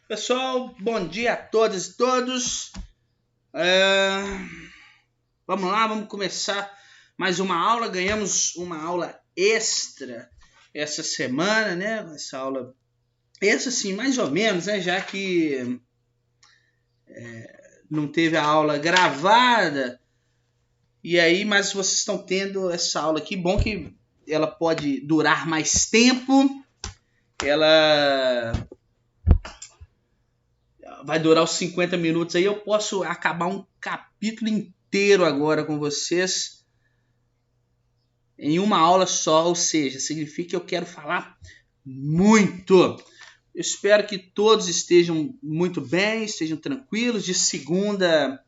Pessoal, bom dia a todas e todos. Vamos lá, vamos começar mais uma aula. Ganhamos uma aula extra essa semana, né? Essa aula, essa sim, mais ou menos, né? Já que não teve a aula gravada. E aí, mas vocês estão tendo essa aula aqui. Bom que ela pode durar mais tempo. Ela vai durar os 50 minutos aí. Eu posso acabar um capítulo inteiro agora com vocês em uma aula só, ou seja, significa que eu quero falar muito. Eu espero que todos estejam muito bem, estejam tranquilos. De segunda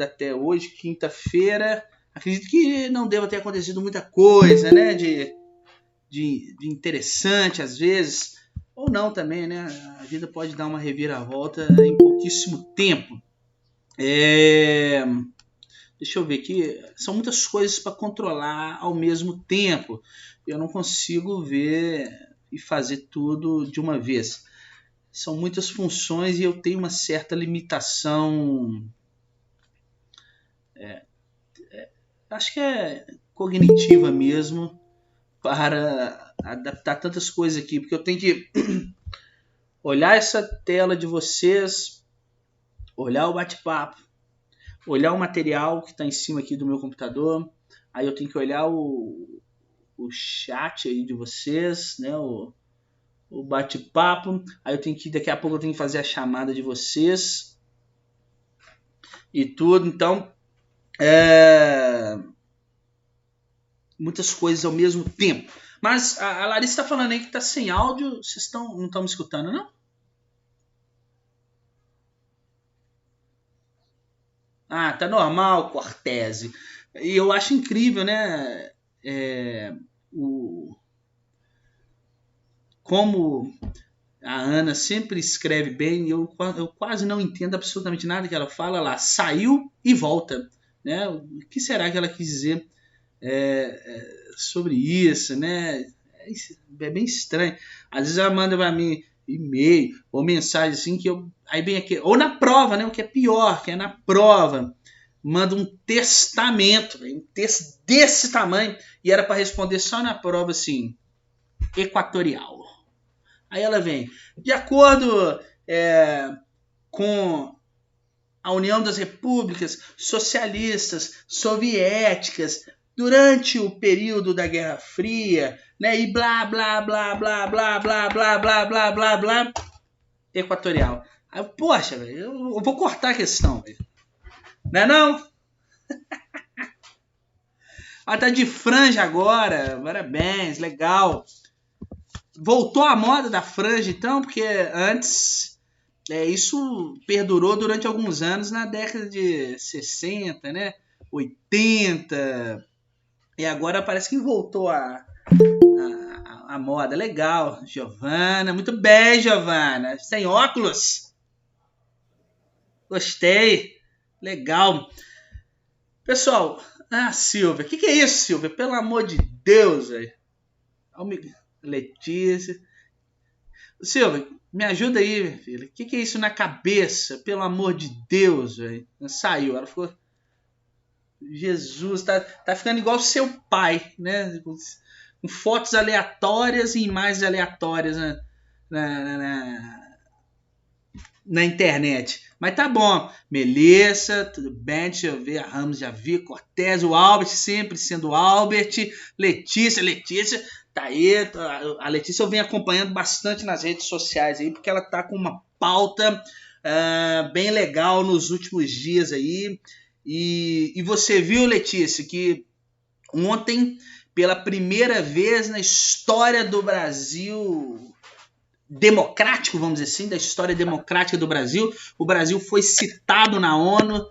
até hoje, quinta-feira, acredito que não deva ter acontecido muita coisa, né? De interessante às vezes, ou não também, né? A vida pode dar uma reviravolta em pouquíssimo tempo. Deixa eu ver aqui, são muitas coisas para controlar ao mesmo tempo. Eu não consigo ver e fazer tudo de uma vez. São muitas funções e eu tenho uma certa limitação. Acho que é cognitiva mesmo para adaptar tantas coisas aqui, porque eu tenho que olhar essa tela de vocês, olhar o bate-papo, olhar o material que está em cima aqui do meu computador, aí eu tenho que olhar o chat aí de vocês, né, o bate-papo, aí eu tenho que, daqui a pouco eu tenho que fazer a chamada de vocês e tudo, então muitas coisas ao mesmo tempo. Mas a Larissa está falando aí que está sem áudio, vocês não estão me escutando, não? Ah, tá normal, Cortese. E eu acho incrível, né? Como a Ana sempre escreve bem, eu quase não entendo absolutamente nada que ela fala lá. Saiu e volta. Né? O que será que ela quis dizer sobre isso, né? É bem estranho. Às vezes ela manda para mim e-mail ou mensagem assim que eu. Aí vem aqui. Ou na prova, né? O que é pior, que é na prova. Manda um testamento, um texto desse tamanho. E era para responder só na prova assim, equatorial. Aí ela vem, de acordo com a União das Repúblicas Socialistas Soviéticas durante o período da Guerra Fria, né? E blá blá blá blá blá blá blá blá blá blá blá equatorial. Aí, poxa, velho, eu vou cortar a questão, velho. Não é não? Ela tá de franja agora, parabéns, legal. Voltou a moda da franja então, porque antes isso perdurou durante alguns anos na década de 60, né? 80. E agora parece que voltou a moda. Legal, Giovana. Muito bem, Giovana. Sem óculos? Gostei. Legal. Pessoal, Silvia. O que é isso, Silvia? Pelo amor de Deus, velho. Letícia. Silvia, me ajuda aí, minha filha. O que é isso na cabeça? Pelo amor de Deus, velho. Saiu, ela ficou. Jesus, tá ficando igual seu pai, né? Com fotos aleatórias e imagens aleatórias na internet. Mas tá bom. Melissa, tudo bem? Deixa eu ver. A Ramos já vi. Cortez, o Albert, sempre sendo o Albert. Letícia, tá aí. A Letícia eu venho acompanhando bastante nas redes sociais aí, porque ela tá com uma pauta bem legal nos últimos dias aí. E você viu, Letícia, que ontem, pela primeira vez na história do Brasil, democrático, vamos dizer assim, da história democrática do Brasil. O Brasil foi citado na ONU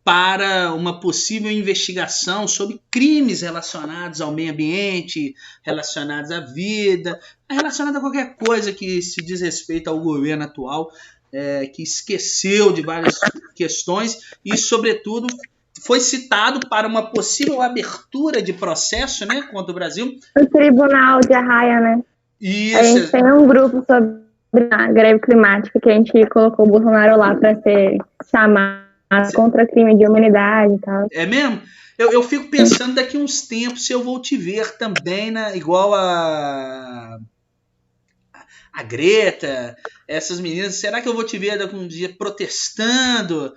para uma possível investigação sobre crimes relacionados ao meio ambiente, relacionados à vida, relacionados a qualquer coisa que se diz respeito ao governo atual, que esqueceu de várias questões e, sobretudo, foi citado para uma possível abertura de processo, né, contra o Brasil. O Tribunal de Arraia, né? Isso. A gente tem um grupo sobre a greve climática que a gente colocou o Bolsonaro lá para ser chamado contra crime de humanidade e tal. É mesmo? Eu fico pensando daqui a uns tempos se eu vou te ver também, né, igual a Greta, essas meninas. Será que eu vou te ver daqui um dia protestando?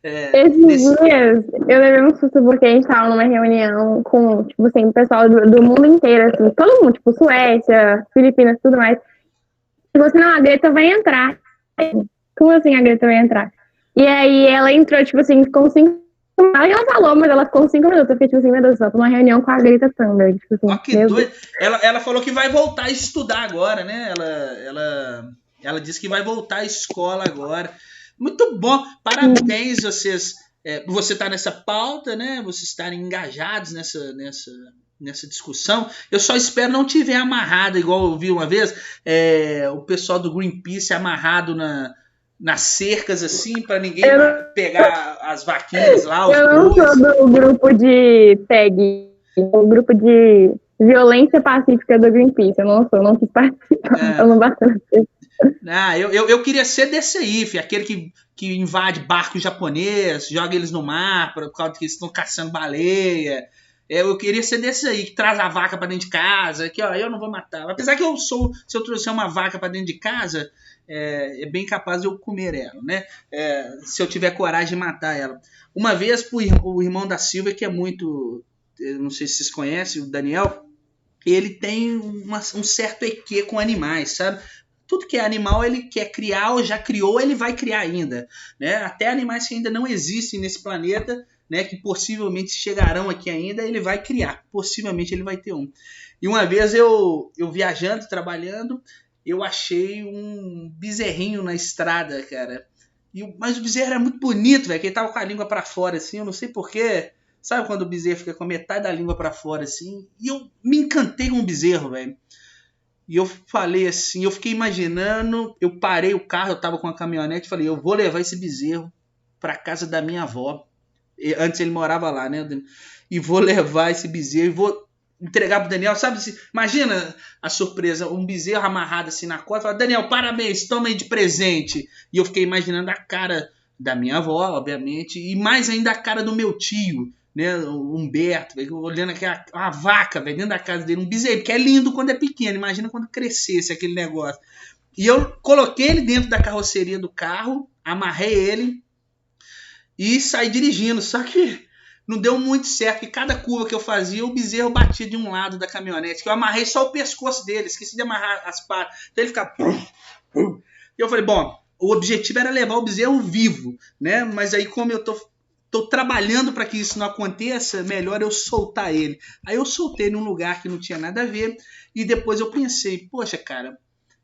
Esses dias eu levei um susto porque a gente tava numa reunião com, tipo assim, o pessoal do mundo inteiro, assim, todo mundo, tipo, Suécia, Filipinas, tudo mais. E você, não, a Greta vai entrar. Como assim a Greta vai entrar? E aí ela entrou, tipo assim, ficou 5 minutos. Ela falou, mas ela ficou 5 minutos. Eu fiquei, tipo assim, meu Deus, só pra uma reunião com a Greta Thunberg. Tipo assim, que doido. Ela falou que vai voltar a estudar agora, né? Ela disse que vai voltar à escola agora. Muito bom. Parabéns, vocês. Você está nessa pauta, né? Vocês estarem engajados nessa discussão. Eu só espero não tiver amarrado, igual eu vi uma vez, o pessoal do Greenpeace amarrado nas cercas, assim, para ninguém pegar as vaquinhas lá. Eu não sou do grupo de PEG, o grupo de violência pacífica do Greenpeace. Eu não quis participar. Eu não bastante. Eu queria ser desse aí, filho, aquele que invade barco japonês, joga eles no mar por causa que eles estão caçando baleia. Eu queria ser desse aí, que traz a vaca pra dentro de casa, que ó, eu não vou matar. Apesar que se eu trouxer uma vaca pra dentro de casa, é bem capaz de eu comer ela, né? Se eu tiver coragem de matar ela. Uma vez, o irmão da Silvia, que é muito... não sei se vocês conhecem, o Daniel, ele tem um certo EQ com animais, sabe? Tudo que é animal ele quer criar ou já criou, ele vai criar ainda, né? Até animais que ainda não existem nesse planeta, né, que possivelmente chegarão aqui ainda, ele vai criar. Possivelmente ele vai ter um. E uma vez eu viajando, trabalhando, eu achei um bezerrinho na estrada, cara. Mas o bezerro era muito bonito, velho, que ele tava com a língua para fora, assim, eu não sei porquê. Sabe quando o bezerro fica com a metade da língua para fora, assim? E eu me encantei com o bezerro, velho. E eu falei assim, eu fiquei imaginando, eu parei o carro, eu tava com a caminhonete, falei, eu vou levar esse bezerro pra casa da minha avó. Antes ele morava lá, né? E vou levar esse bezerro e vou entregar pro Daniel, sabe? Imagina a surpresa, um bezerro amarrado assim na costa, fala, Daniel, parabéns, toma aí de presente. E eu fiquei imaginando a cara da minha avó, obviamente, e mais ainda a cara do meu tio, né, o Humberto, véio, olhando aquela vaca, véio, dentro da casa dele, um bezerro, que é lindo quando é pequeno, imagina quando crescesse aquele negócio. E eu coloquei ele dentro da carroceria do carro, amarrei ele e saí dirigindo, só que não deu muito certo, porque cada curva que eu fazia, o bezerro batia de um lado da caminhonete, que eu amarrei só o pescoço dele, esqueci de amarrar as patas, então ele ficava... E eu falei, bom, o objetivo era levar o bezerro vivo, né, mas aí como eu tô trabalhando para que isso não aconteça, melhor eu soltar ele. Aí eu soltei num lugar que não tinha nada a ver, e depois eu pensei, poxa, cara,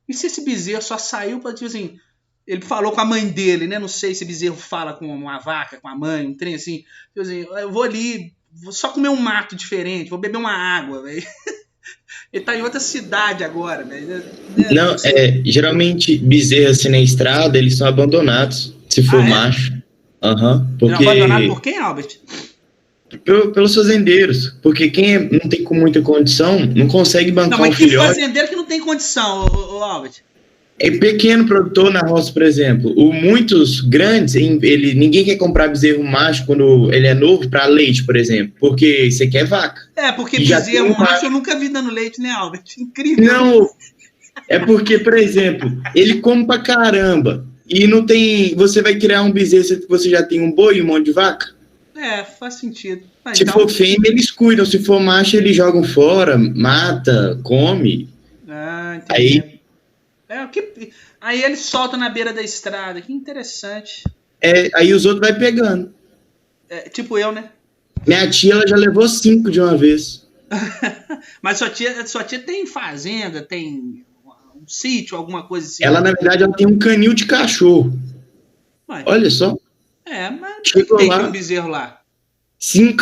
e se esse bezerro só saiu para, tipo assim, ele falou com a mãe dele, né? Não sei se bezerro fala com uma vaca, com a mãe, um trem assim. Tipo assim, eu vou ali, vou só comer um mato diferente, vou beber uma água, velho. Ele tá em outra cidade agora, velho. Não, geralmente bezerros assim na estrada, eles são abandonados, se for macho. Porque... Abandonado por quem, Albert? Pelos fazendeiros. Porque quem não tem com muita condição não consegue bancar um filhote. Mas que fazendeiro que não tem condição, o Albert? É pequeno produtor na roça, por exemplo. Muitos grandes, ninguém quer comprar bezerro macho quando ele é novo para leite, por exemplo. Porque você quer vaca. Porque bezerro macho eu nunca vi dando leite, né, Albert? Incrível. Não, é porque, por exemplo, ele come pra caramba. E não tem. Você vai criar um bezerro se você já tem um boi e um monte de vaca? Faz sentido. Se for fêmea, eles cuidam. Se for macho, eles jogam fora, mata, come. Entendi. Aí eles soltam na beira da estrada. Que interessante. Aí os outros vai pegando. Tipo eu, né? Minha tia, ela já levou 5 de uma vez. Mas sua tia tem fazenda, tem um sítio, alguma coisa assim? Ela, na verdade, ela tem um canil de cachorro. Ué, Olha só. mas Chegou tem lá, um bezerro lá. 5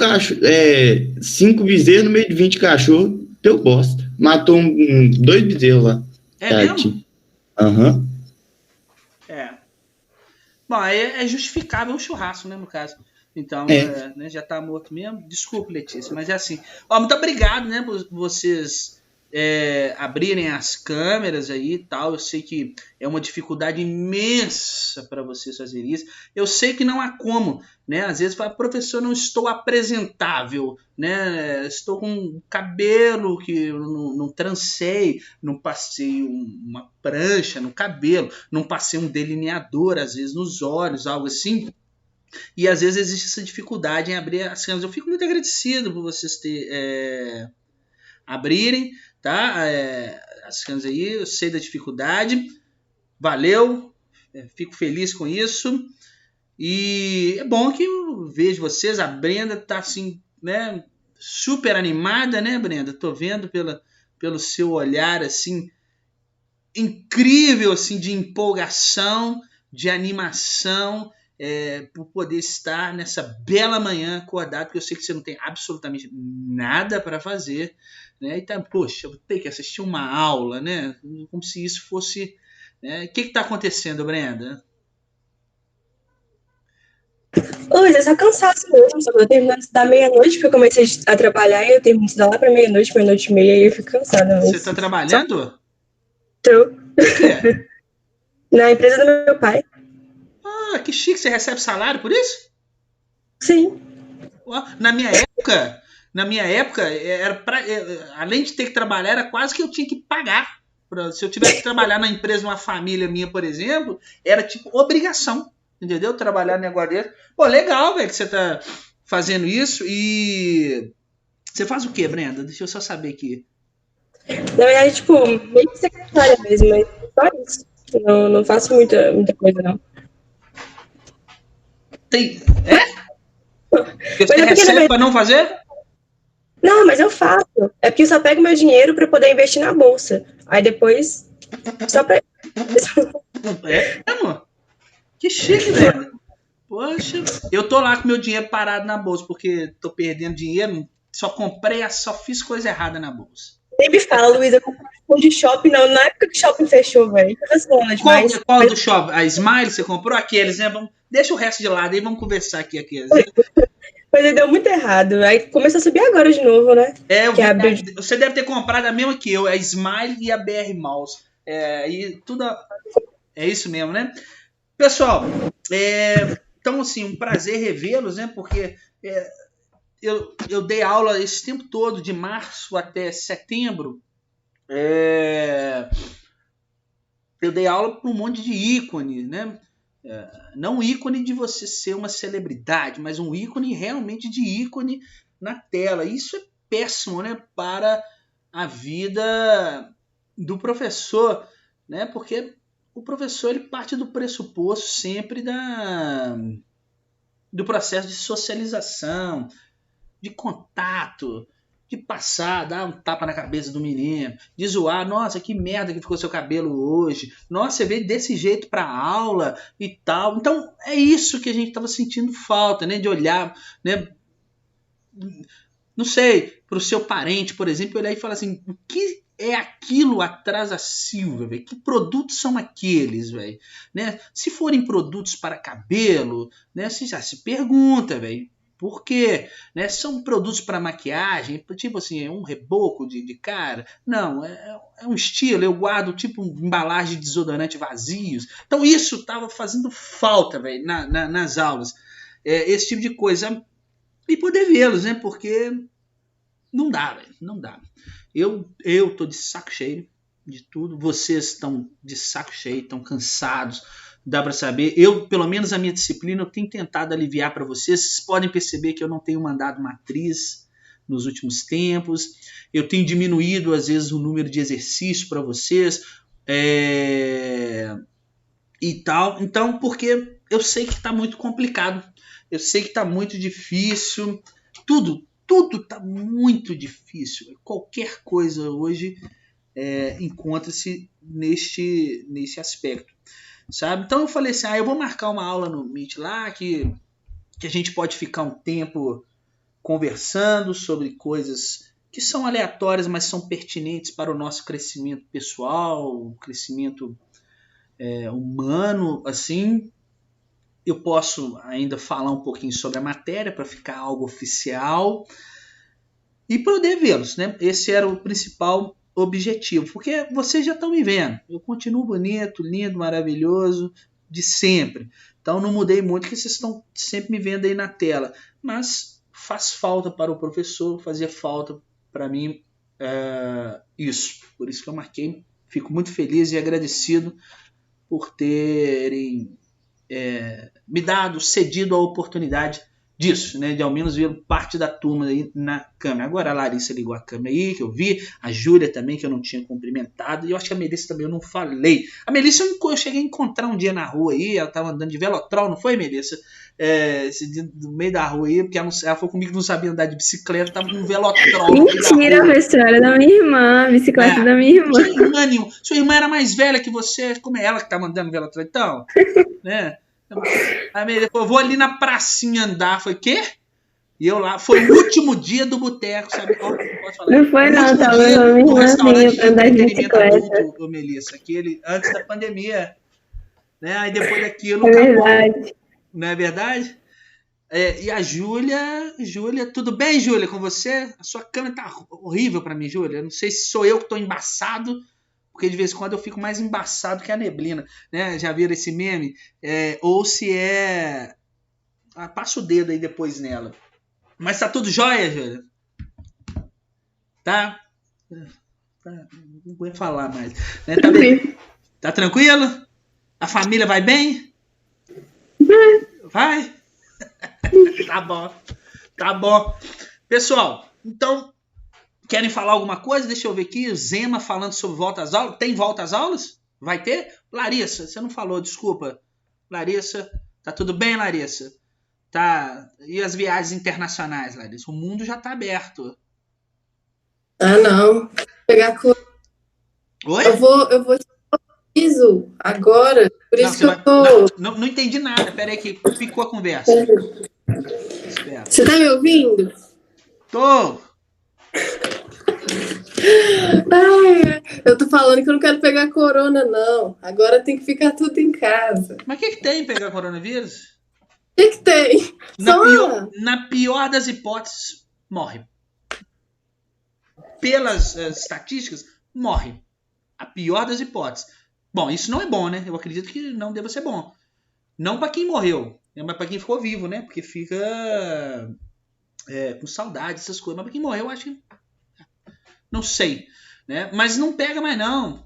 bezerros no meio de 20 cachorros, deu bosta. Matou 2 bezerros lá. É mesmo? Aham. É. Bom, aí é justificável um churrasco, né, no caso. Então, né, já tá morto mesmo. Desculpe, Letícia, mas é assim. Ó, muito obrigado, né, por vocês abrirem as câmeras aí e tal. Eu sei que é uma dificuldade imensa para vocês fazerem isso. Eu sei que não há como, né? Às vezes fala, professor, não estou apresentável, né? Estou com cabelo que eu não trancei, não passei uma prancha no cabelo, não passei um delineador, às vezes, nos olhos, algo assim. E às vezes existe essa dificuldade em abrir as câmeras. Eu fico muito agradecido por vocês abrirem, tá? As câmeras aí, eu sei da dificuldade. Valeu, fico feliz com isso. E é bom que eu vejo vocês. A Brenda tá assim, né? Super animada, né, Brenda? Tô vendo pelo seu olhar assim incrível, assim, de empolgação, de animação, por poder estar nessa bela manhã acordado, porque eu sei que você não tem absolutamente nada para fazer, né? Então, poxa, eu vou ter que assistir uma aula, né? Como se isso fosse, né? O que está acontecendo, Brenda? Luiz, é só cansaço mesmo, sabe? Eu termino de estudar meia-noite, porque eu comecei a trabalhar e eu termino de estudar lá pra meia-noite, meia-noite e meia, e eu fico cansada. Você está trabalhando? Tô O quê? na empresa do meu pai. Ah, que chique, você recebe salário por isso? Sim. Na minha época além de ter que trabalhar, era quase que eu tinha que pagar. Se eu tivesse que trabalhar na empresa de uma família minha, por exemplo, era tipo obrigação, entendeu? Trabalhar no negócio desse. Pô, legal, velho, que você tá fazendo isso. E você faz o quê, Brenda? Deixa eu só saber aqui. Na verdade, tipo, meio que secretária mesmo, mas só isso. Não faço muita coisa, não. Porque você recebe pra não fazer? Não, mas eu faço. É porque eu só pego meu dinheiro pra poder investir na bolsa. Aí depois, só pra... Amor? Que chique, Brenda. Poxa, eu tô lá com meu dinheiro parado na bolsa, porque tô perdendo dinheiro, só fiz coisa errada na bolsa. Nem me fala, Luiz, eu comprei um de shopping, não, na época que o shopping fechou, velho. Qual do shopping? A Smile, você comprou aqueles, né? Deixa o resto de lado aí, vamos conversar aqui aqueles. Né? Mas aí deu muito errado. Aí começou a subir agora de novo, né? Você deve ter comprado a mesma que eu, a Smile e a BR Mouse. E tudo. É isso mesmo, né? Pessoal, então assim, um prazer revê-los, né? Porque eu dei aula esse tempo todo, de março até setembro. Eu dei aula para um monte de ícone, né? Não ícone de você ser uma celebridade, mas um ícone realmente de ícone na tela. Isso é péssimo, né? Para a vida do professor, né? Porque o professor ele parte do pressuposto sempre do processo de socialização, de contato, de passar, dar um tapa na cabeça do menino, de zoar, nossa, que merda que ficou seu cabelo hoje, nossa, você veio desse jeito pra aula e tal. Então, é isso que a gente tava sentindo falta, né, de olhar, né, não sei, pro seu parente, por exemplo, olhar e falar assim, o que é aquilo atrás da Silva, velho? Que produtos são aqueles, velho? Né? Se forem produtos para cabelo, né, você já se pergunta, velho. Por quê? Né? São produtos para maquiagem, tipo assim, é um reboco de cara? Não, é um estilo, eu guardo tipo embalagem de desodorante vazios. Então isso estava fazendo falta, velho, nas aulas. Esse tipo de coisa. E poder vê-los, né? Porque não dá, velho, não dá. Eu tô de saco cheio de tudo, vocês estão de saco cheio, estão cansados, dá para saber. Eu, pelo menos a minha disciplina, eu tenho tentado aliviar para vocês. Vocês podem perceber que eu não tenho mandado matriz nos últimos tempos. Eu tenho diminuído, às vezes, o número de exercícios para vocês e tal. Então, porque eu sei que está muito complicado. Eu sei que está muito difícil. Tudo tudo está muito difícil. Qualquer coisa hoje encontra-se neste aspecto, sabe? Então eu falei assim, eu vou marcar uma aula no Meet lá que a gente pode ficar um tempo conversando sobre coisas que são aleatórias, mas são pertinentes para o nosso crescimento pessoal, crescimento humano, assim. Eu posso ainda falar um pouquinho sobre a matéria para ficar algo oficial e poder vê-los, né? Esse era o principal objetivo, porque vocês já estão me vendo. Eu continuo bonito, lindo, maravilhoso, de sempre. Então não mudei muito, porque vocês estão sempre me vendo aí na tela. Mas faz falta para o professor, fazia falta para mim isso. Por isso que eu marquei. Fico muito feliz e agradecido por terem me cedido a oportunidade disso, né, de ao menos ver parte da turma aí na câmera. Agora a Larissa ligou a câmera aí, que eu vi, a Júlia também, que eu não tinha cumprimentado, e eu acho que a Melissa também eu não falei. A Melissa eu cheguei a encontrar um dia na rua aí, ela estava andando de Velotrol, não foi, Melissa? Esse dia no meio da rua aí, porque ela foi comigo que não sabia andar de bicicleta, tava com um Velotrol. Mentira, professora, era da minha irmã, a bicicleta da minha irmã. Sua irmã era mais velha que você, como é ela que tá mandando Velotrol, então, né? Aí eu vou ali na pracinha andar. Foi quê? E eu lá. Foi o último dia do boteco, sabe qual? Posso falar? Não foi não, tava no restaurante de entretenimento adulto, Melissa. Aquele antes da pandemia. Né? Aí depois daquilo. É verdade. Não é verdade? E a Júlia, tudo bem, Júlia, com você? A sua câmera tá horrível pra mim, Júlia. Não sei se sou eu que tô embaçado, porque de vez em quando eu fico mais embaçado que a neblina, né? Já viram esse meme? Ou se passa o dedo aí depois nela. Mas tá tudo jóia, Júlia? Tá? Não vou falar mais. Né? Tá tranquilo? A família vai bem? Vai? Tá bom. Pessoal, então... Querem falar alguma coisa? Deixa eu ver aqui. O Zema falando sobre volta às aulas. Tem volta às aulas? Vai ter? Larissa, você não falou, desculpa. Larissa, tá tudo bem, Larissa? Tá. E as viagens internacionais, Larissa? O mundo já tá aberto. Não. Pegar com... Oi? Eu vou piso agora. Por isso que eu tô. Não entendi nada. Pera aí que ficou a conversa. Espera. Você tá me ouvindo? Tô. Eu tô falando que eu não quero pegar corona, não. Agora tem que ficar tudo em casa. Mas o que tem pegar coronavírus? O que tem? Na pior das hipóteses, morre. Pelas estatísticas, morre. A pior das hipóteses. Bom, isso não é bom, né? Eu acredito que não deva ser bom. Não para quem morreu, mas para quem ficou vivo, né? Porque fica com saudade, essas coisas. Mas para quem morreu, eu acho que... Não sei, né? Mas não pega mais não.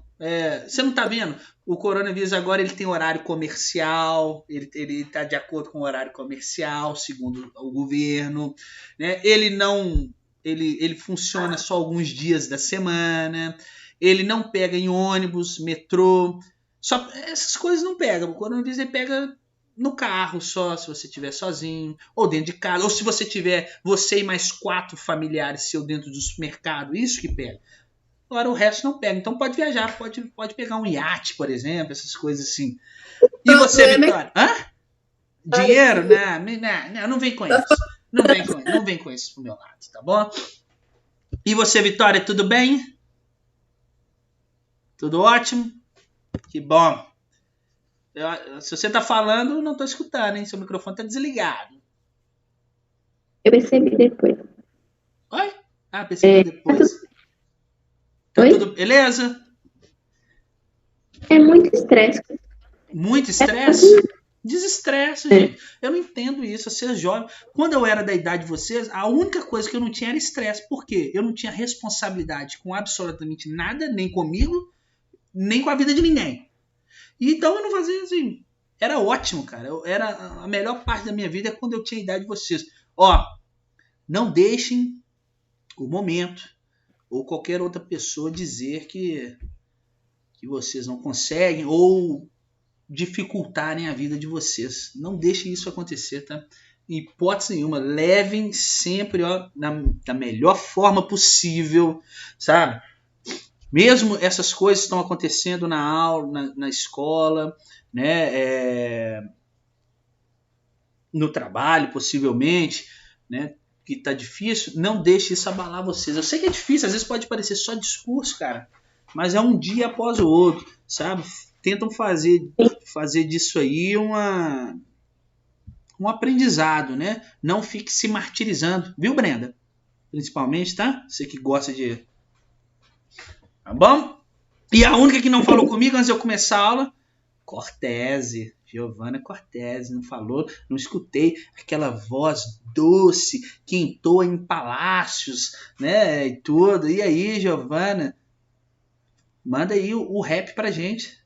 Você não tá vendo? O coronavírus agora ele tem horário comercial, ele tá de acordo com o horário comercial, segundo o governo, né? Ele funciona só alguns dias da semana, ele não pega em ônibus, metrô, essas coisas não pegam. O coronavírus ele pega no carro só, se você estiver sozinho, ou dentro de casa, ou se você tiver você e mais 4 familiares seu dentro do supermercado, isso que pega. Agora o resto não pega, então pode viajar, pode pegar um iate, por exemplo, essas coisas assim. E você, Vitória? Dinheiro? Não vem com isso. Não vem com isso pro meu lado, tá bom? E você, Vitória, tudo bem? Tudo ótimo? Que bom. Se você tá falando, não tô escutando, hein? Seu microfone tá desligado. Eu percebi depois. Oi? Percebi depois. Tá tudo beleza? É muito estresse. Muito estresse? Desestresse, gente. Eu não entendo isso. Vocês jovens. Quando eu era da idade de vocês, a única coisa que eu não tinha era estresse. Por quê? Eu não tinha responsabilidade com absolutamente nada, nem comigo, nem com a vida de ninguém. Então eu não fazia assim. Era ótimo, cara. Era a melhor parte da minha vida é quando eu tinha a idade de vocês. Não deixem o momento ou qualquer outra pessoa dizer que vocês não conseguem ou dificultarem a vida de vocês. Não deixem isso acontecer, tá? hipótese nenhuma, levem sempre da melhor forma possível, sabe? Mesmo essas coisas estão acontecendo na aula, na escola, né? No trabalho, possivelmente, né? Que tá difícil, não deixe isso abalar vocês. Eu sei que é difícil, às vezes pode parecer só discurso, cara, mas é um dia após o outro, sabe? Tentam fazer disso aí um aprendizado, né? Não fique se martirizando, viu, Brenda? Principalmente, tá? Você que gosta de... Tá bom? E a única que não falou comigo antes de eu começar a aula, Cortese, Giovana Cortese, não falou, não escutei aquela voz doce que entoa em palácios, né, e tudo. E aí, Giovana, manda aí o rap pra gente.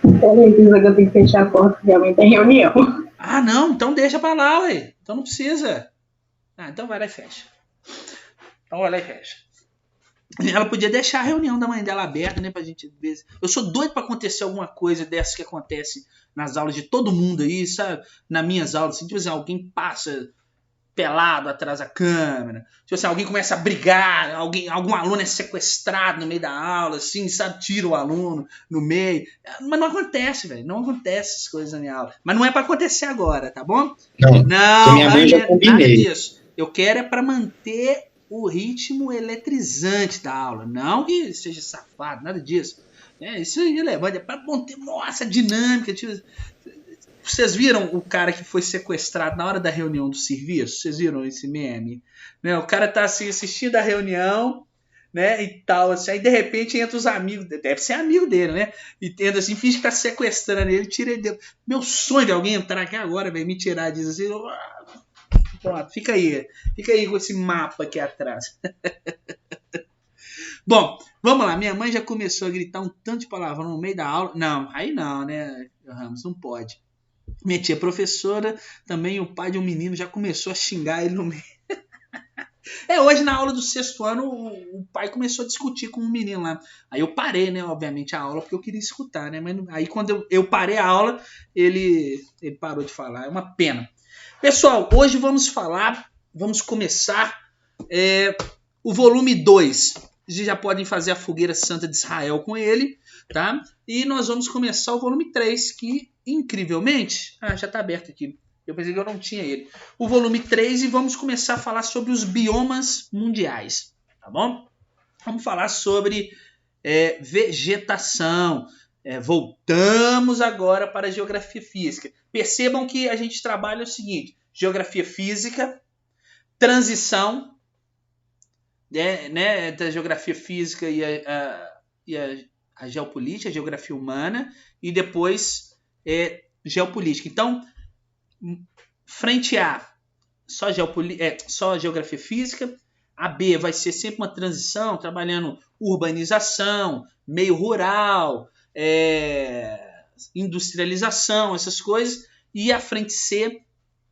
Peraí, que eu tenho que fechar a porta, realmente tem reunião. Ah, não, então deixa pra lá, ué. Então não precisa. Ah, então vai lá e fecha. Então vai lá e fecha. Ela podia deixar a reunião da mãe dela aberta, né, pra gente ver. Eu sou doido pra acontecer alguma coisa dessa que acontece nas aulas de todo mundo aí, sabe? Nas minhas aulas, assim, tipo assim, alguém passa pelado atrás da câmera, tipo assim, alguém começa a brigar, algum aluno é sequestrado no meio da aula, assim, sabe? Tira o aluno no meio. Mas não acontece, velho. Não acontece essas coisas na minha aula. Mas não é pra acontecer agora, tá bom? Não, minha mãe já combinei. Nada disso. Eu quero é pra manter o ritmo eletrizante da aula, não que seja safado, nada disso. Isso é relevante, é para manter, nossa, dinâmica. Tipo, vocês viram o cara que foi sequestrado na hora da reunião do serviço? Vocês viram esse meme? Né? O cara tá assim, assistindo a reunião, né, e tal, assim, aí de repente entra os amigos, deve ser amigo dele, né, e tendo assim, finge que tá sequestrando ele, tira ele dele. Meu sonho de alguém entrar aqui agora, velho, me tirar disso assim. Pronto, fica aí com esse mapa aqui atrás. Bom, vamos lá. Minha mãe já começou a gritar um tanto de palavrão no meio da aula. Não, aí não, né, Ramos? Não pode. Minha tia professora, também o pai de um menino já começou a xingar ele no meio. Hoje na aula do 6º ano, o pai começou a discutir com um menino lá. Aí eu parei, né, obviamente, a aula, porque eu queria escutar, né? Mas aí quando eu parei a aula, ele parou de falar. É uma pena. Pessoal, hoje vamos começar o volume 2. Vocês já podem fazer a Fogueira Santa de Israel com ele, tá? E nós vamos começar o volume 3, que, incrivelmente... Ah, já está aberto aqui. Eu pensei que eu não tinha ele. O volume 3, e vamos começar a falar sobre os biomas mundiais, tá bom? Vamos falar sobre vegetação. Voltamos agora para a geografia física. Percebam que a gente trabalha o seguinte: geografia física, transição, né, da geografia física e a geopolítica, a geografia humana, e depois geopolítica. Então, frente A, só geografia física. A B vai ser sempre uma transição, trabalhando urbanização, meio rural, industrialização, essas coisas. E a frente C,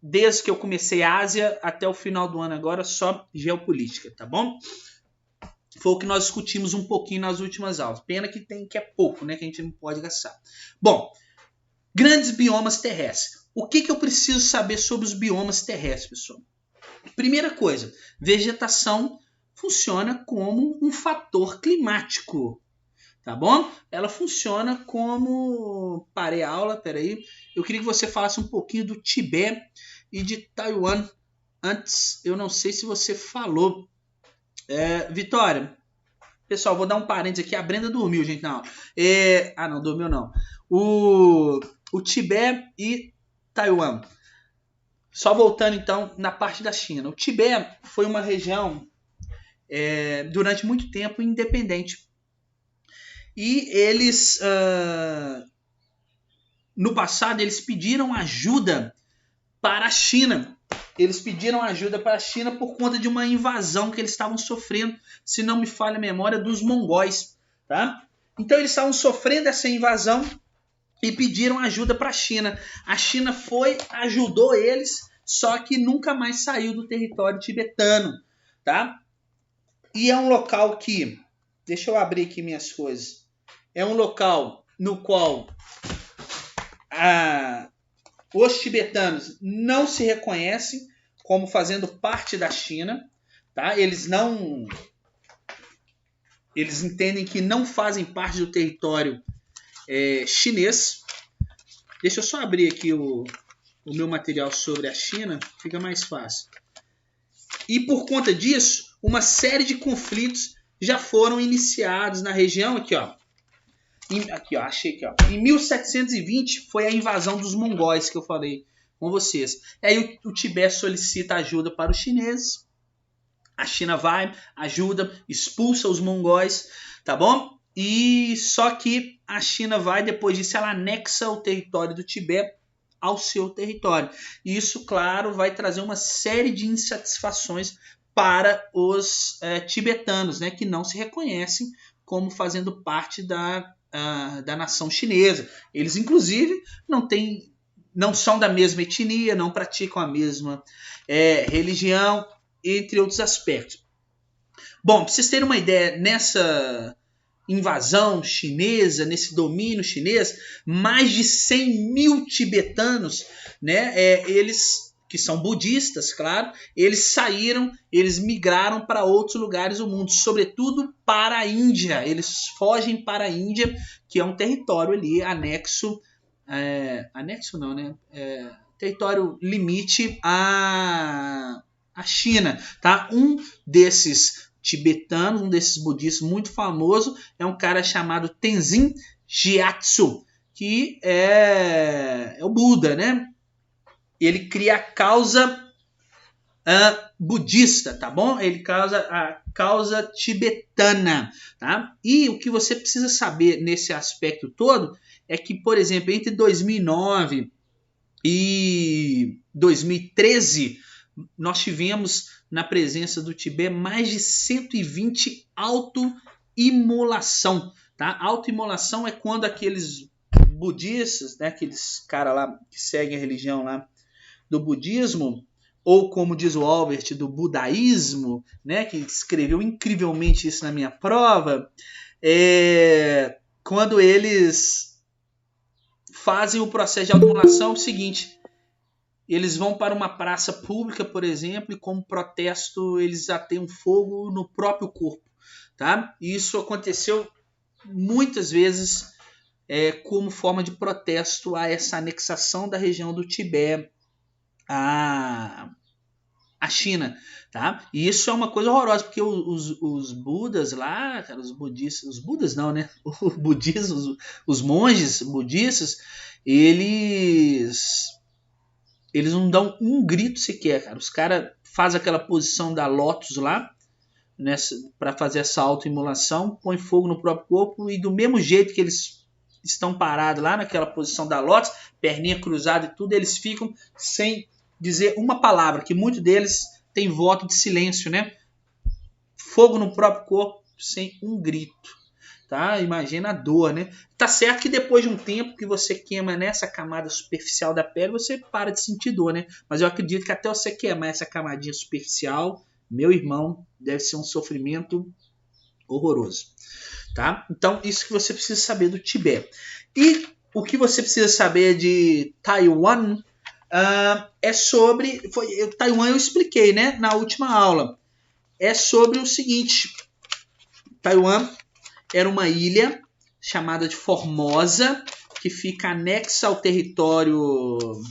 desde que eu comecei a Ásia até o final do ano agora, só geopolítica, tá bom? Foi o que nós discutimos um pouquinho nas últimas aulas. Pena que é pouco, né? Que a gente não pode gastar. Bom, grandes biomas terrestres. O que eu preciso saber sobre os biomas terrestres, pessoal? Primeira coisa, vegetação funciona como um fator climático, tá bom? Ela funciona como... Parei a aula, peraí. Eu queria que você falasse um pouquinho do Tibete e de Taiwan. Antes, eu não sei se você falou. Vitória, pessoal, vou dar um parênteses aqui. A Brenda dormiu, gente, não. Não, dormiu não. O Tibete e Taiwan. Só voltando, então, na parte da China. O Tibete foi uma região, durante muito tempo, independente. E eles, no passado, eles pediram ajuda para a China. Eles pediram ajuda para a China por conta de uma invasão que eles estavam sofrendo, se não me falha a memória, dos mongóis. Tá? Então, eles estavam sofrendo essa invasão e pediram ajuda para a China. A China ajudou eles, só que nunca mais saiu do território tibetano. Tá? E é um local que... Deixa eu abrir aqui minhas coisas. É um local no qual os tibetanos não se reconhecem como fazendo parte da China, tá? Eles entendem que não fazem parte do território chinês. Deixa eu só abrir aqui o meu material sobre a China, fica mais fácil. E por conta disso, uma série de conflitos já foram iniciados na região. Aqui, ó. Achei aqui, ó. Em 1720 foi a invasão dos mongóis que eu falei com vocês. Aí o Tibete solicita ajuda para os chineses. A China vai, ajuda, expulsa os mongóis, tá bom? E só que a China vai, depois disso, ela anexa o território do Tibete ao seu território. E isso, claro, vai trazer uma série de insatisfações para os tibetanos, né, que não se reconhecem como fazendo parte da nação chinesa. Eles, inclusive, não são da mesma etnia, não praticam a mesma religião, entre outros aspectos. Bom, para vocês terem uma ideia, nessa invasão chinesa, nesse domínio chinês, mais de 100 mil tibetanos, né, eles que são budistas, claro, eles migraram para outros lugares do mundo, sobretudo para a Índia. Eles fogem para a Índia, que é um território ali anexo não, né? Território limite à China, tá? Um desses tibetanos, um desses budistas muito famoso é um cara chamado Tenzin Gyatso, que é o Buda, né? Ele cria a causa budista, tá bom? Ele causa a causa tibetana, tá? E o que você precisa saber nesse aspecto todo é que, por exemplo, entre 2009 e 2013, nós tivemos na presença do Tibete mais de 120 autoimolação, tá? Autoimolação é quando aqueles budistas, né, aqueles caras lá que seguem a religião lá do budismo, ou como diz o Albert, do budaísmo, né, que escreveu incrivelmente isso na minha prova, quando eles fazem o processo de autoimolação, é o seguinte: eles vão para uma praça pública, por exemplo, e como protesto eles ateiam fogo no próprio corpo, tá? E isso aconteceu muitas vezes como forma de protesto a essa anexação da região do Tibete à China, tá? E isso é uma coisa horrorosa, porque os budas lá, cara, os budas não, né? Os monges budistas, eles não dão um grito sequer, cara. Os caras fazem aquela posição da lótus lá, para fazer essa autoimolação, põe fogo no próprio corpo, e do mesmo jeito que eles estão parados lá naquela posição da lótus, perninha cruzada e tudo, eles ficam sem dizer uma palavra, que muitos deles têm voto de silêncio, né? Fogo no próprio corpo sem um grito, tá? Imagina a dor, né? Tá certo que depois de um tempo que você queima nessa camada superficial da pele, você para de sentir dor, né? Mas eu acredito que até você queimar essa camadinha superficial, meu irmão, deve ser um sofrimento horroroso, tá? Então, isso que você precisa saber do Tibete. E o que você precisa saber de Taiwan é sobre... Taiwan eu expliquei, né, na última aula. É sobre o seguinte: Taiwan era uma ilha chamada de Formosa, que fica anexa ao território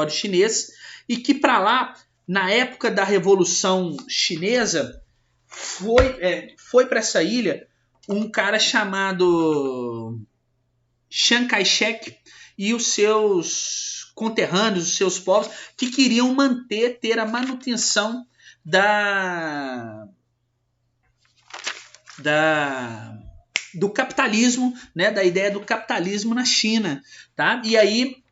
chinês, e que para lá, na época da Revolução Chinesa, foi para essa ilha um cara chamado Chiang Kai-shek e os seus conterrâneos, os seus povos, que queriam ter a manutenção do capitalismo, né, da ideia do capitalismo na China, tá? E aí,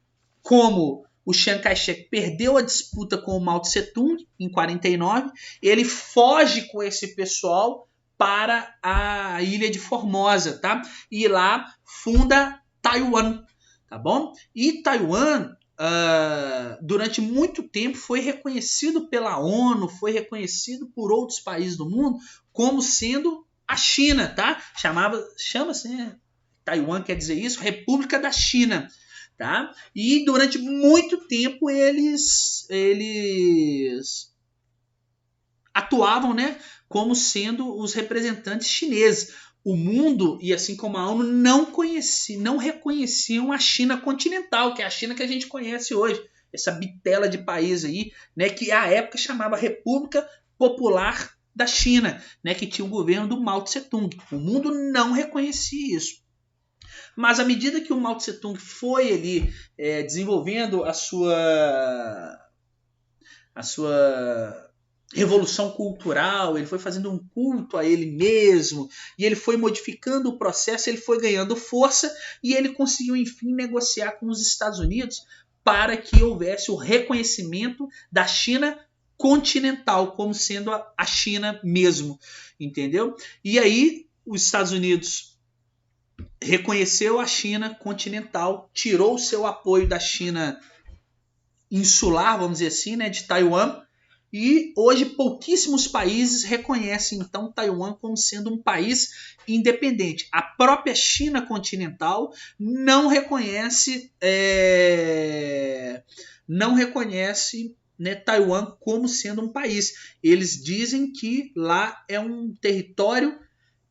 como o Chiang Kai-shek perdeu a disputa com o Mao Tse-tung em 49, ele foge com esse pessoal para a ilha de Formosa, tá? E lá funda Taiwan, tá bom? E Taiwan, durante muito tempo, foi reconhecido pela ONU, foi reconhecido por outros países do mundo como sendo a China, tá? Chama-se, Taiwan quer dizer isso, República da China, tá? E durante muito tempo eles atuavam, né, como sendo os representantes chineses. O mundo, e assim como a ONU, não reconheciam a China continental, que é a China que a gente conhece hoje. Essa bitela de país aí, né, que à época chamava República Popular da China, né, que tinha o governo do Mao Tse Tung. O mundo não reconhecia isso. Mas à medida que o Mao Tse Tung foi ali desenvolvendo a sua revolução cultural, ele foi fazendo um culto a ele mesmo, e ele foi modificando o processo, ele foi ganhando força, e ele conseguiu, enfim, negociar com os Estados Unidos para que houvesse o reconhecimento da China continental, como sendo a China mesmo, entendeu? E aí, os Estados Unidos reconheceu a China continental, tirou o seu apoio da China insular, vamos dizer assim, né, de Taiwan, e hoje pouquíssimos países reconhecem então Taiwan como sendo um país independente. A própria China continental não reconhece, né, Taiwan como sendo um país. Eles dizem que lá é um território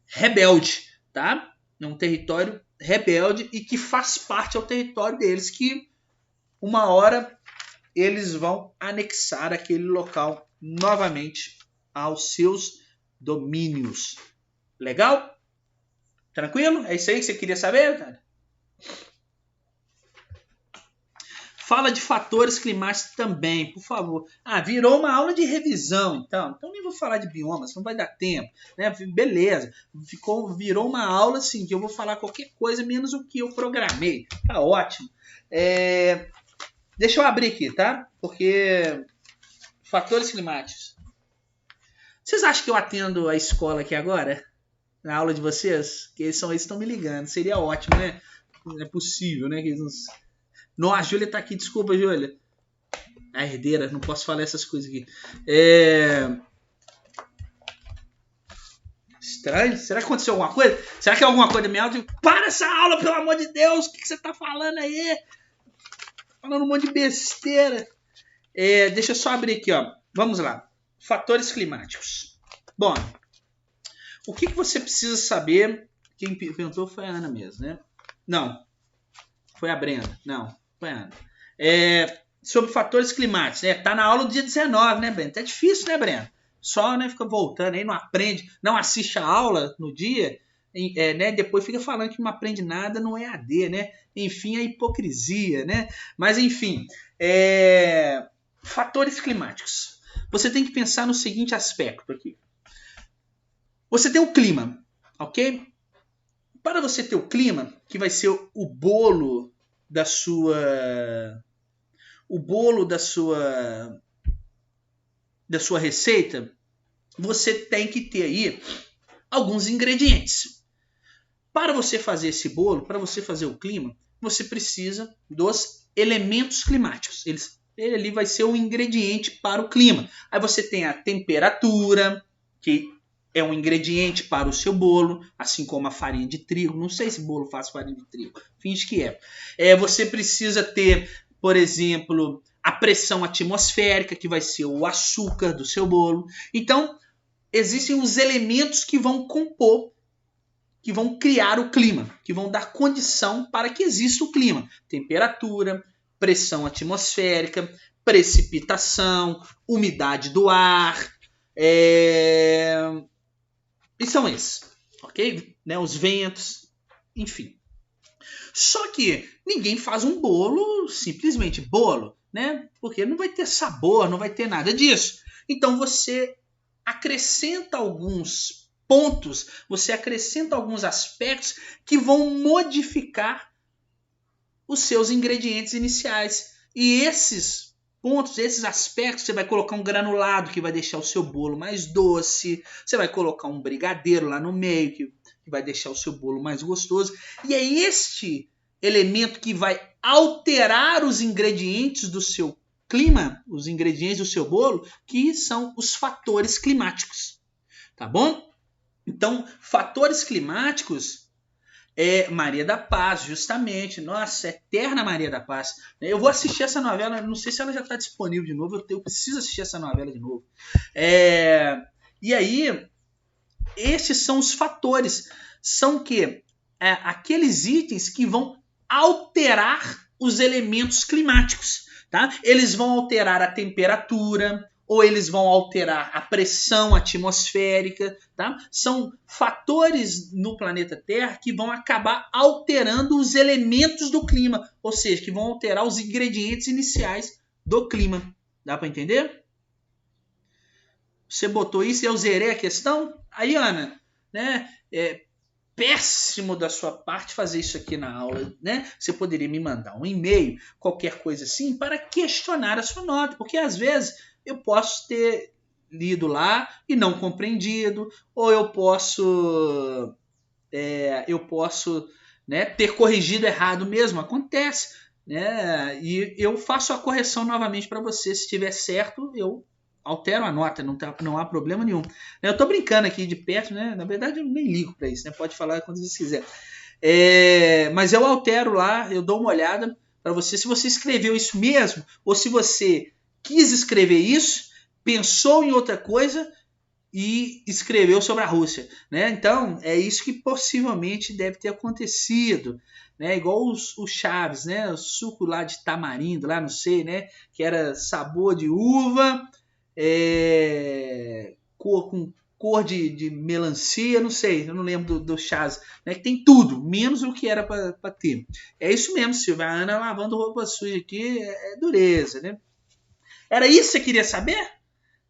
rebelde, tá? É um território rebelde e que faz parte ao território deles, que uma hora eles vão anexar aquele local novamente aos seus domínios. Legal? Tranquilo? É isso aí que você queria saber, cara? Fala de fatores climáticos também, por favor. Virou uma aula de revisão, então. Então nem vou falar de biomas, não vai dar tempo, né? Beleza. Virou uma aula assim, que eu vou falar qualquer coisa menos o que eu programei. Tá ótimo. Deixa eu abrir aqui, tá? Porque fatores climáticos. Vocês acham que eu atendo a escola aqui agora? Na aula de vocês? Que eles estão me ligando. Seria ótimo, né? Não é possível, né? Que eles não, a Júlia tá aqui. Desculpa, Júlia. A herdeira, não posso falar essas coisas aqui. Estranho. Será que aconteceu alguma coisa? Será que é alguma coisa minha? Para essa aula, pelo amor de Deus! O que você tá falando aí? Falando um monte de besteira. Deixa eu só abrir aqui, ó. Vamos lá. Fatores climáticos. Bom, o que você precisa saber? Quem perguntou foi a Ana mesmo, né? Não. Foi a Brenda. Não, foi a Ana. Sobre fatores climáticos. Tá na aula do dia 19, né, Brenda? É difícil, né, Brenda? Só, né, fica voltando aí, não aprende, não assiste a aula no dia, né? Depois fica falando que não aprende nada no EAD, né? Enfim, a hipocrisia, né? Mas, enfim, fatores climáticos. Você tem que pensar no seguinte aspecto aqui. Você tem o clima, ok? Para você ter o clima, que vai ser o bolo da sua receita, você tem que ter aí alguns ingredientes. Para você fazer esse bolo, para você fazer o clima, você precisa dos elementos climáticos. Ele ali vai ser o ingrediente para o clima. Aí você tem a temperatura, que é um ingrediente para o seu bolo, assim como a farinha de trigo. Não sei se bolo faz farinha de trigo, finge que é. Você precisa ter, por exemplo, a pressão atmosférica, que vai ser o açúcar do seu bolo. Então, existem os elementos que vão compor, que vão criar o clima, que vão dar condição para que exista o clima. Temperatura, pressão atmosférica, precipitação, umidade do ar, e são esses, ok? Né? Os ventos, enfim. Só que ninguém faz um bolo, simplesmente bolo, né? Porque não vai ter sabor, não vai ter nada disso. Então você acrescenta alguns pontos, você acrescenta alguns aspectos que vão modificar os seus ingredientes iniciais. E esses pontos, esses aspectos, você vai colocar um granulado que vai deixar o seu bolo mais doce, você vai colocar um brigadeiro lá no meio que vai deixar o seu bolo mais gostoso. E é este elemento que vai alterar os ingredientes do seu clima, os ingredientes do seu bolo, que são os fatores climáticos. Tá bom? Então, fatores climáticos É Maria da Paz, justamente. Nossa, Eterna Maria da Paz. Eu vou assistir essa novela, não sei se ela já está disponível de novo, eu preciso assistir essa novela de novo. E aí, esses são os fatores. São que aqueles itens que vão alterar os elementos climáticos. Tá? Eles vão alterar a temperatura, ou eles vão alterar a pressão atmosférica, tá? São fatores no planeta Terra que vão acabar alterando os elementos do clima, ou seja, que vão alterar os ingredientes iniciais do clima. Dá para entender? Você botou isso e eu zerei a questão? Aí, Ana, né? Péssimo da sua parte fazer isso aqui na aula, né? Você poderia me mandar um e-mail, qualquer coisa assim, para questionar a sua nota, porque às vezes eu posso ter lido lá e não compreendido, ou eu posso né, ter corrigido errado mesmo, acontece, né? E eu faço a correção novamente para você. Se estiver certo, eu altero a nota, não há problema nenhum. Eu estou brincando aqui de perto, né? Na verdade eu nem ligo para isso, né? Pode falar quando você quiser. Mas eu altero lá, eu dou uma olhada para você, se você escreveu isso mesmo, ou se você quis escrever isso, pensou em outra coisa e escreveu sobre a Rússia, né? Então, é isso que possivelmente deve ter acontecido, né? Igual o Chaves, né? O suco lá de tamarindo, lá não sei, né? Que era sabor de uva, com cor de melancia, não sei, eu não lembro do Chaves, né? Que tem tudo, menos o que era para ter. É isso mesmo, Silvia. A Ana lavando roupa suja aqui é dureza, né? Era isso que você queria saber?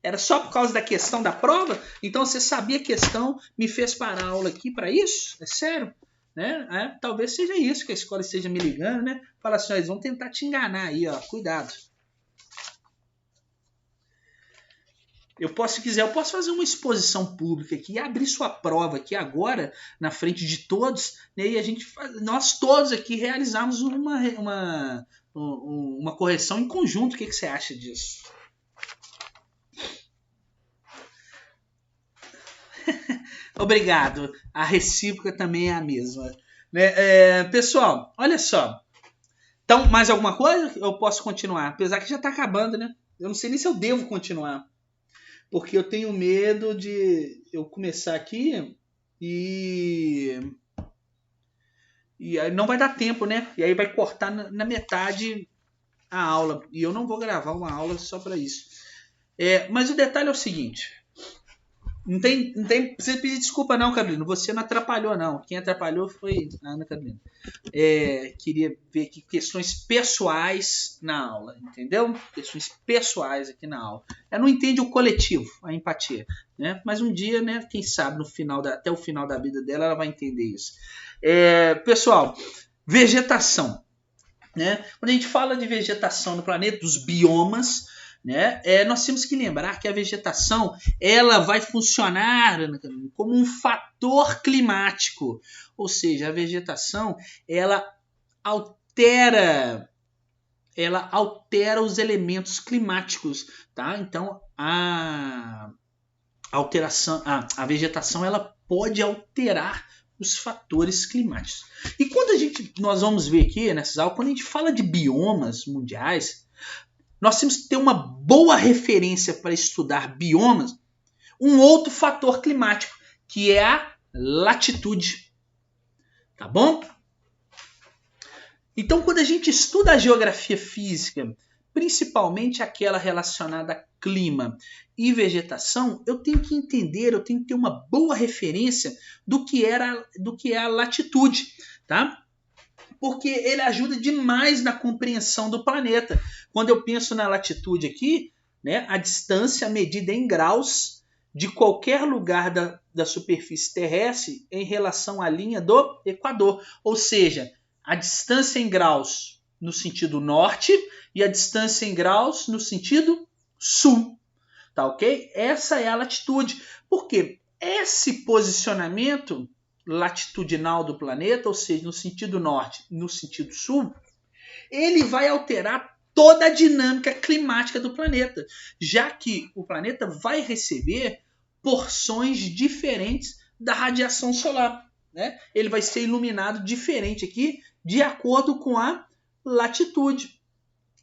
Era só por causa da questão da prova? Então você sabia a questão, me fez parar a aula aqui para isso? É sério? Né? Talvez seja isso que a escola esteja me ligando, né? Fala assim, eles vão tentar te enganar aí, ó. Cuidado. Se quiser, eu posso fazer uma exposição pública aqui e abrir sua prova aqui agora, na frente de todos, né? E nós todos aqui realizarmos uma correção em conjunto. O que você acha disso? Obrigado. A recíproca também é a mesma. Né? Pessoal, olha só. Então, mais alguma coisa? Eu posso continuar. Apesar que já está acabando, né? Eu não sei nem se eu devo continuar. Porque eu tenho medo de eu começar aqui e aí não vai dar tempo, né? E aí vai cortar na metade a aula. E eu não vou gravar uma aula só para isso. Mas o detalhe é o seguinte. Não tem precisa pedir desculpa não, Carolina. Você não atrapalhou, não. Quem atrapalhou foi a Ana Carolina. Queria ver aqui questões pessoais na aula, entendeu? Questões pessoais aqui na aula. Ela não entende o coletivo, a empatia, né? Mas um dia, né? Quem sabe até o final da vida dela, ela vai entender isso. Pessoal, vegetação, né? Quando a gente fala de vegetação no planeta, dos biomas, né? Nós temos que lembrar que a vegetação ela vai funcionar como um fator climático, ou seja, a vegetação ela altera os elementos climáticos, tá? Então a vegetação ela pode alterar os fatores climáticos. E quando nós vamos ver aqui nessas aulas, quando a gente fala de biomas mundiais, nós temos que ter uma boa referência para estudar biomas, um outro fator climático, que é a latitude. Tá bom? Então, quando a gente estuda a geografia física, principalmente aquela relacionada a clima e vegetação, eu tenho que entender, eu tenho que ter uma boa referência do que é a latitude, tá? Porque ele ajuda demais na compreensão do planeta. Quando eu penso na latitude aqui, né, a distância medida em graus de qualquer lugar da superfície terrestre em relação à linha do Equador. Ou seja, a distância em graus no sentido norte e a distância em graus no sentido sul. Tá ok? Essa é a latitude. Por quê? Esse posicionamento latitudinal do planeta, ou seja, no sentido norte e no sentido sul, ele vai alterar toda a dinâmica climática do planeta, já que o planeta vai receber porções diferentes da radiação solar. né? Ele vai ser iluminado diferente aqui, de acordo com a latitude.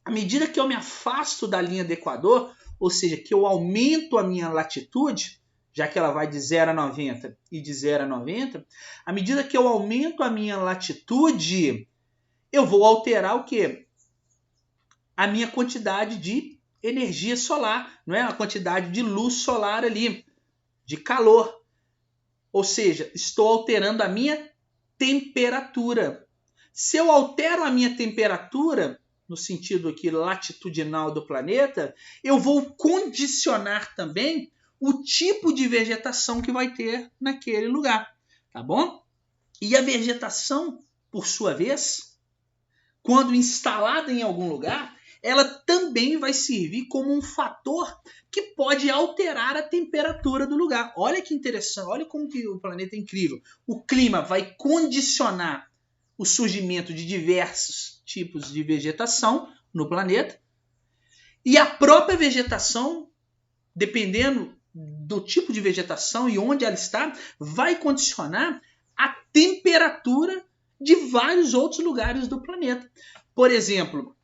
À medida que eu me afasto da linha do Equador, ou seja, que eu aumento a minha latitude, já que ela vai de 0 a 90 e de 0 a 90, à medida que eu aumento a minha latitude, eu vou alterar o quê? A minha quantidade de energia solar, não é? A quantidade de luz solar ali, de calor. Ou seja, estou alterando a minha temperatura. Se eu altero a minha temperatura, no sentido aqui latitudinal do planeta, eu vou condicionar também o tipo de vegetação que vai ter naquele lugar, tá bom? E a vegetação, por sua vez, quando instalada em algum lugar, ela também vai servir como um fator que pode alterar a temperatura do lugar. Olha que interessante, olha como que o planeta é incrível. O clima vai condicionar o surgimento de diversos tipos de vegetação no planeta, e a própria vegetação, dependendo do tipo de vegetação e onde ela está, vai condicionar a temperatura de vários outros lugares do planeta. Por exemplo,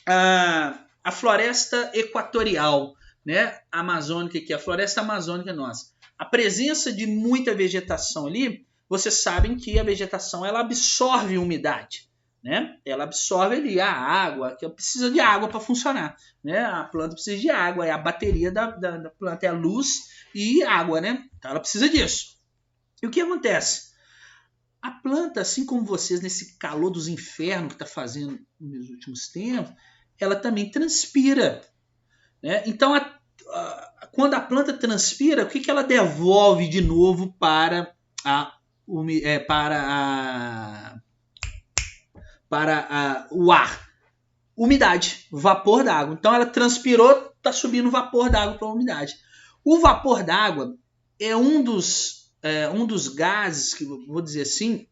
a floresta equatorial, né, amazônica, que é a floresta amazônica nossa. A presença de muita vegetação ali, vocês sabem que a vegetação ela absorve umidade, né? Ela absorve ali a água, que precisa de água para funcionar, né? A planta precisa de água, é a bateria da planta, é a luz e água, né? Então ela precisa disso. E o que acontece? A planta, assim como vocês, nesse calor dos infernos que está fazendo nos últimos tempos, ela também transpira, né? Então, quando a planta transpira, o que ela devolve de novo para o ar? Umidade, vapor d'água. Então, ela transpirou, está subindo vapor d'água para a umidade. O vapor d'água é um dos gases, que vou dizer assim,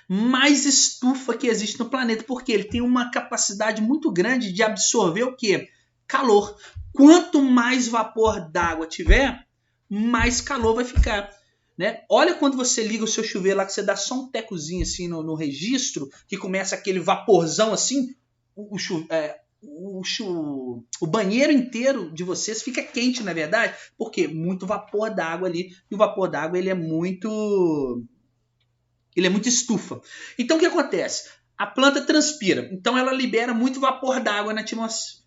mais estufa que existe no planeta, porque ele tem uma capacidade muito grande de absorver o quê? Calor. Quanto mais vapor d'água tiver, mais calor vai ficar, né? Olha quando você liga o seu chuveiro lá, que você dá só um tecozinho assim no registro, que começa aquele vaporzão assim, o banheiro inteiro de vocês fica quente, na verdade, porque muito vapor d'água ali, e o vapor d'água ele é muito estufa. Então o que acontece? A planta transpira, então ela libera muito vapor d'água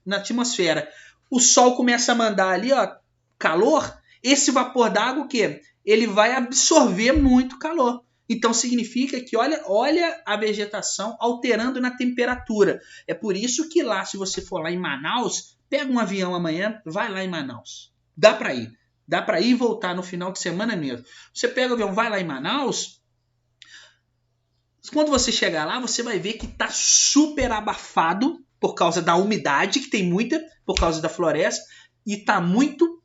na atmosfera. O sol começa a mandar ali, ó, calor. Esse vapor d'água, o quê? Ele vai absorver muito calor. Então significa que olha a vegetação alterando na temperatura. É por isso que lá, se você for lá em Manaus, pega um avião amanhã, vai lá em Manaus. Dá para ir. Dá para ir e voltar no final de semana mesmo. Você pega o avião, vai lá em Manaus. Quando você chegar lá, você vai ver que está super abafado por causa da umidade, que tem muita, por causa da floresta, e está muito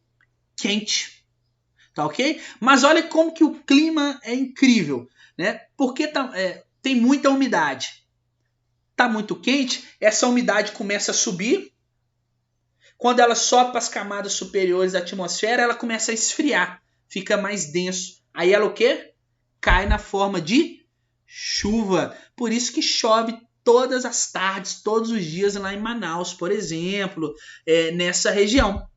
quente. Tá ok? Mas olha como que o clima é incrível, né? Porque tem muita umidade. Está muito quente, essa umidade começa a subir. Quando ela sobe para as camadas superiores da atmosfera, ela começa a esfriar, fica mais denso. Aí ela o quê? Cai na forma de chuva. Por isso que chove todas as tardes, todos os dias lá em Manaus, por exemplo, nessa região,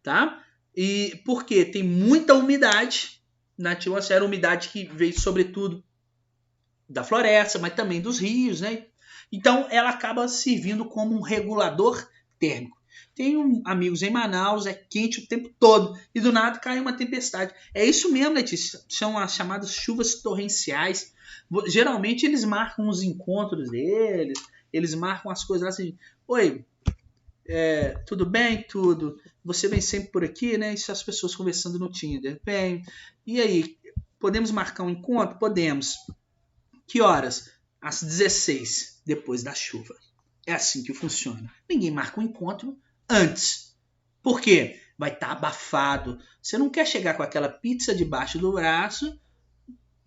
tá? E por quê? Tem muita umidade na atmosfera, umidade que veio sobretudo da floresta, mas também dos rios, né? Então ela acaba servindo como um regulador térmico. Tenho amigos em Manaus, é quente o tempo todo e do nada cai uma tempestade. É isso mesmo, Letícia, são as chamadas chuvas torrenciais. Geralmente eles marcam os encontros deles, eles marcam as coisas lá assim, oi, tudo bem? Tudo. Você vem sempre por aqui, né? Isso as pessoas conversando no Tinder. Bem, e aí, podemos marcar um encontro? Podemos. Que horas? Às 16, depois da chuva. É assim que funciona. Ninguém marca um encontro antes. Por quê? Vai estar abafado. Você não quer chegar com aquela pizza debaixo do braço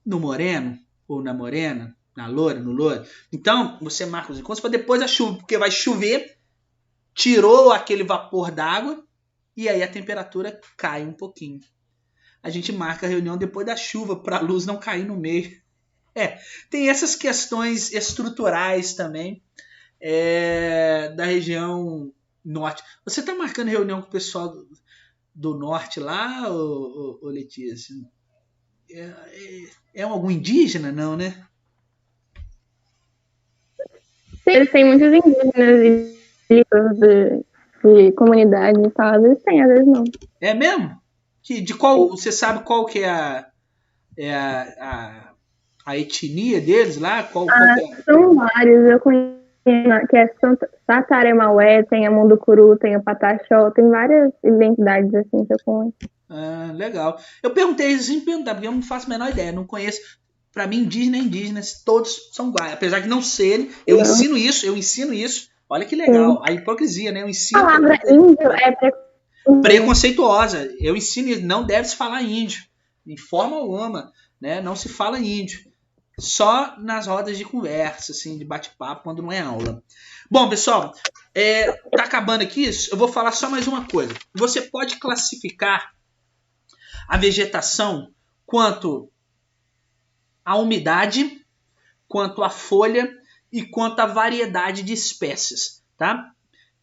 no moreno, ou na morena, na loura, no louro. Então, você marca os encontros para depois da chuva, porque vai chover, tirou aquele vapor d'água e aí a temperatura cai um pouquinho. a gente marca a reunião depois da chuva para a luz não cair no meio. Tem essas questões estruturais também da região norte. Você está marcando reunião com o pessoal do norte lá, ô Letícia? É algum indígena, não, né? Eles têm muitos indígenas de comunidade e tal, às vezes tem, às vezes não. É mesmo? De qual, você sabe qual que é a etnia deles lá? Qual que é? São vários, eu conheço, que é Sataremaué, tem a Munducuru, tem o Pataxó, tem várias identidades assim que eu conheço. Legal. Eu perguntei isso sem perguntar, porque eu não faço a menor ideia, não conheço. Para mim, indígenas, todos são iguais. Apesar de não serem, eu ensino isso. Olha que legal. A hipocrisia, né? Eu ensino. A palavra índio é preconceituosa. Eu ensino isso. Não deve se falar índio. De forma alguma, né? Não se fala índio. Só nas rodas de conversa, assim, de bate-papo, quando não é aula. Bom, pessoal, tá acabando aqui. Eu vou falar só mais uma coisa. Você pode classificar a vegetação quanto a umidade, quanto a folha e quanto a variedade de espécies, tá?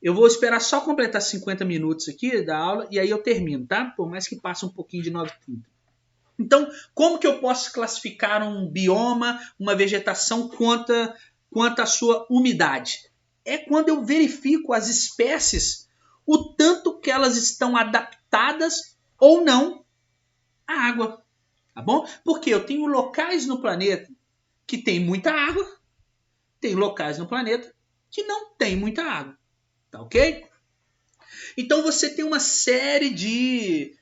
Eu vou esperar só completar 50 minutos aqui da aula e aí eu termino, tá? Por mais que passe um pouquinho de 9h30. Então, como que eu posso classificar um bioma, uma vegetação quanto à sua umidade? É quando eu verifico as espécies, o tanto que elas estão adaptadas ou não à água. Tá bom? Porque eu tenho locais no planeta que tem muita água, tem locais no planeta que não tem muita água. Tá ok? Então você tem uma série de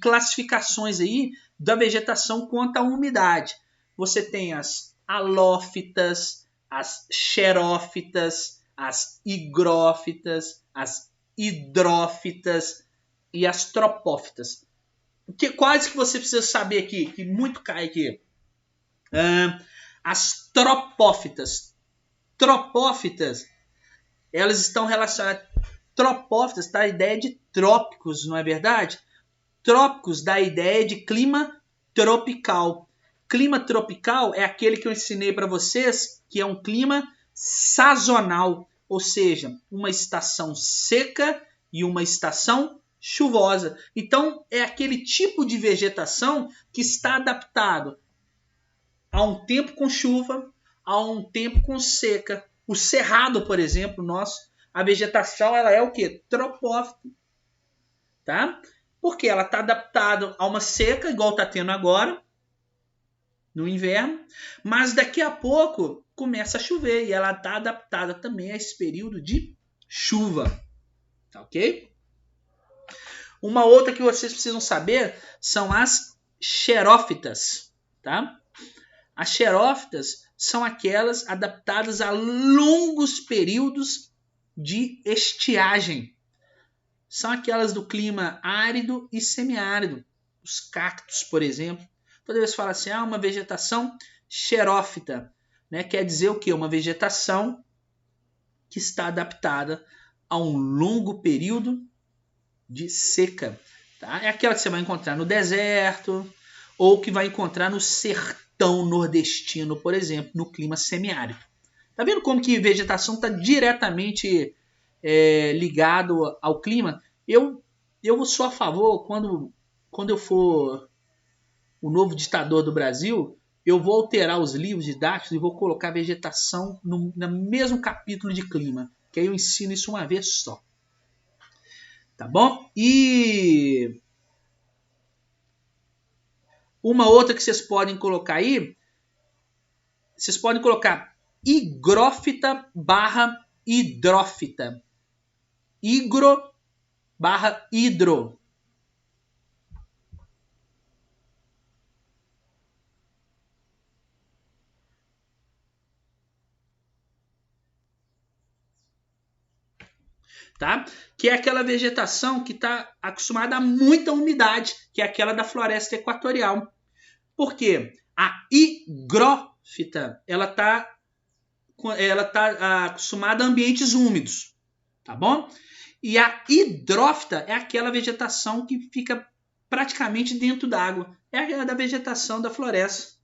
classificações aí da vegetação quanto à umidade. Você tem as halófitas, as xerófitas, as higrófitas, as hidrófitas e as tropófitas. Quais que você precisa saber aqui, que muito cai aqui? As tropófitas. Tropófitas, elas estão relacionadas. Tropófitas dá a ideia de trópicos, não é verdade? Trópicos dá a ideia de clima tropical. Clima tropical é aquele que eu ensinei para vocês, que é um clima sazonal, ou seja, uma estação seca e uma estação chuvosa. Então, é aquele tipo de vegetação que está adaptado a um tempo com chuva, a um tempo com seca. O cerrado, por exemplo, a vegetação ela é o quê? Tropófita. Tá? Porque ela está adaptada a uma seca, igual está tendo agora, no inverno, mas daqui a pouco começa a chover e ela está adaptada também a esse período de chuva. Tá ok? Uma outra que vocês precisam saber são as xerófitas. Tá? As xerófitas são aquelas adaptadas a longos períodos de estiagem. São aquelas do clima árido e semiárido. Os cactos, por exemplo. Toda vez que fala assim, uma vegetação xerófita, né? Quer dizer o quê? Uma vegetação que está adaptada a um longo período de seca. Tá? É aquela que você vai encontrar no deserto ou que vai encontrar no sertão nordestino, por exemplo, no clima semiárido. Tá vendo como que vegetação está diretamente ligado ao clima? Eu sou a favor, quando eu for o novo ditador do Brasil, eu vou alterar os livros didáticos e vou colocar vegetação no mesmo capítulo de clima, que aí eu ensino isso uma vez só. Tá bom? E uma outra que vocês podem colocar aí, vocês podem colocar higrófita barra hidrófita. Higro barra hidro. Tá? Que é aquela vegetação que está acostumada a muita umidade, que é aquela da floresta equatorial. Por quê? A higrófita, ela tá acostumada a ambientes úmidos, tá bom? E a hidrófita é aquela vegetação que fica praticamente dentro d'água. É a da vegetação da floresta.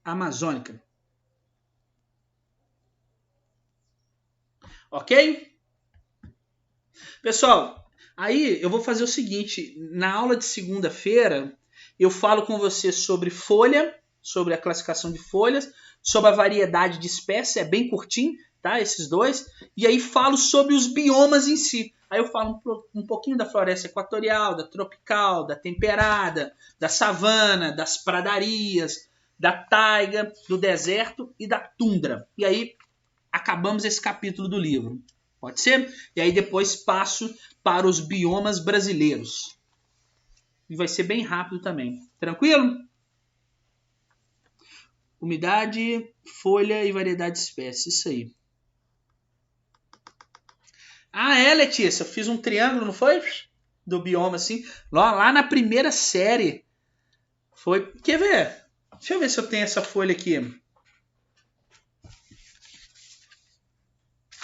Amazônica. Ok? Pessoal, aí eu vou fazer o seguinte. Na aula de segunda-feira, eu falo com você sobre folha, sobre a classificação de folhas, sobre a variedade de espécies, é bem curtinho, tá? Esses dois. E aí falo sobre os biomas em si. Aí eu falo um pouquinho da floresta equatorial, da tropical, da temperada, da savana, das pradarias, da taiga, do deserto e da tundra. E aí acabamos esse capítulo do livro. Pode ser? E aí depois passo para os biomas brasileiros. E vai ser bem rápido também. Tranquilo? Umidade, folha e variedade de espécies. Isso aí. Ah, é, Letícia. Eu fiz um triângulo, não foi? Do bioma, assim. Lá na primeira série. Foi. Quer ver? Deixa eu ver se eu tenho essa folha aqui.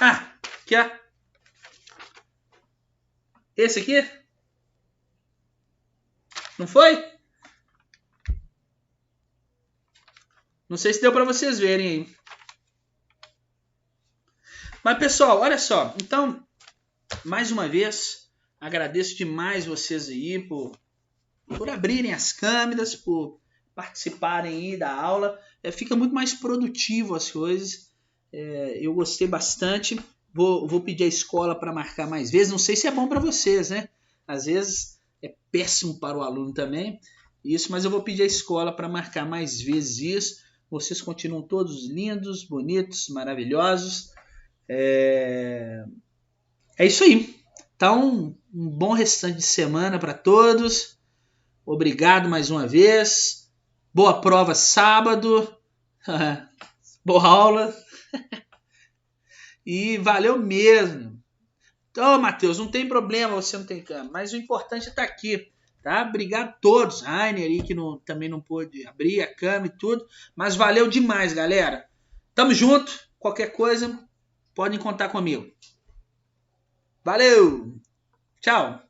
Ah, aqui, ó. Esse aqui? Não foi? Não sei se deu para vocês verem aí. Mas, pessoal, olha só. Então, mais uma vez, agradeço demais vocês aí por abrirem as câmeras, por participarem aí da aula. Fica muito mais produtivo as coisas. Eu gostei bastante. Vou pedir à escola para marcar mais vezes. Não sei se é bom para vocês, né? Às vezes é péssimo para o aluno também. Isso, mas eu vou pedir à escola para marcar mais vezes isso. Vocês continuam todos lindos, bonitos, maravilhosos. É isso aí. Então, um bom restante de semana para todos. Obrigado mais uma vez. Boa prova sábado. Boa aula. E valeu mesmo. Então, Matheus, não tem problema, você não tem câmera. Mas o importante é estar aqui. Tá? Obrigado a todos. Rainer aí que também não pôde abrir a câmera e tudo. Mas valeu demais, galera. Tamo junto. Qualquer coisa, podem contar comigo. Valeu. Tchau.